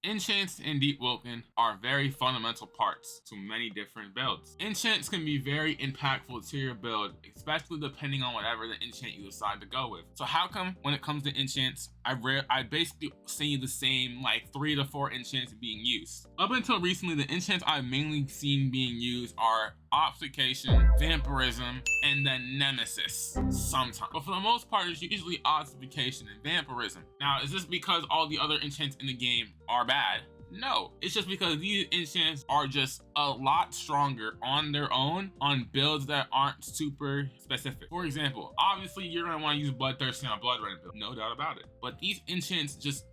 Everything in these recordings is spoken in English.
Enchants and Deepwoken are very fundamental parts to many different builds. Enchants can be very impactful to your build, especially depending on whatever the enchant you decide to go with. So how come when it comes to enchants, I basically see the same like 3 to 4 enchants being used. Up until recently, the enchants I've mainly seen being used are Obfuscation, Vampirism, and then Nemesis sometimes. But for the most part, it's usually Obfuscation and Vampirism. Now, is this because all the other enchants in the game are bad? No, it's just because these enchants are just a lot stronger on their own on builds that aren't super specific. For example, obviously you're gonna want to use Bloodthirsty on a Blood Red build, no doubt about it. But these enchants just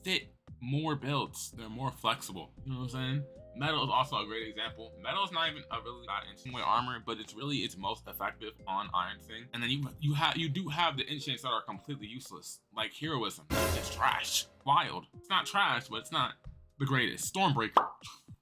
fit more builds. They're more flexible. You know what I'm saying? Metal is also a great example. Metal is not even a really bad enchant with armor, but it's most effective on Iron Thing. And then you do have the enchants that are completely useless, like Heroism. It's trash. Wild. It's not trash, but it's not the greatest. Stormbreaker.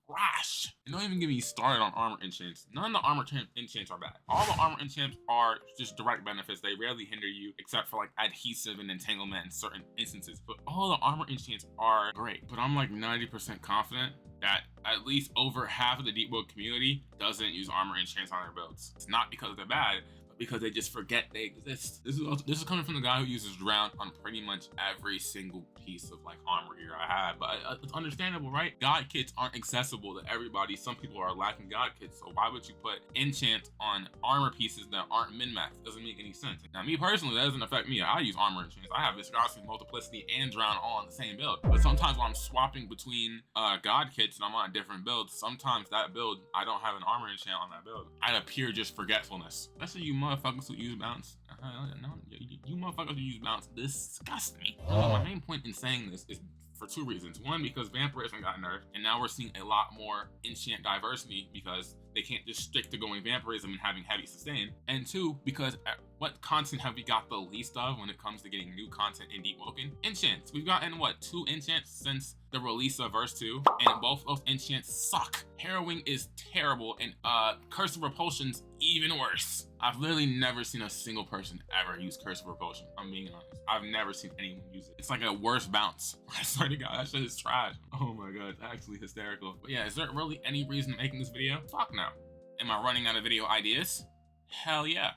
Trash. And don't even get me started on armor enchants. None of the armor enchants are bad. All the armor enchants are just direct benefits. They rarely hinder you except for like adhesive and entanglement in certain instances. But all the armor enchants are great. But I'm like 90% confident that at least over half of the Deepwoken community doesn't use armor enchants on their builds. It's not because they're bad, but because they just forget they exist. This is coming from the guy who uses Drown on pretty much every single piece of like armor gear I have. But it's understandable, right? God kits aren't accessible to everybody. Some people are lacking God kits, so why would you put enchant on armor pieces that aren't min-max? Doesn't make any sense. Now, me personally, that doesn't affect me. I use armor enchants. I have Viscosity, Multiplicity, and Drown all on the same build. But sometimes when I'm swapping between God kits and I'm on a different build, sometimes that build, I don't have an armor enchant on that build. I'd appear just forgetfulness. Especially you motherfuckers who use bounce. No, you motherfuckers who use bounce disgust me. My main point in saying this is for 2 reasons. One, because Vampirism got nerfed, and now we're seeing a lot more enchant diversity because they can't just stick to going Vampirism and having heavy sustain. And 2, because what content have we got the least of when it comes to getting new content in Deepwoken? Enchants. We've gotten, what, 2 enchants since the release of Verse 2, and both those enchants suck. Harrowing is terrible, and Curse of Repulsion's even worse. I've literally never seen a single person ever use Curse of Repulsion. I'm being honest. I've never seen anyone use it. It's like a worse bounce. I swear to God, that shit is trash. Oh my God, it's actually hysterical. But yeah, is there really any reason making this video? Fuck no. Am I running out of video ideas? Hell yeah.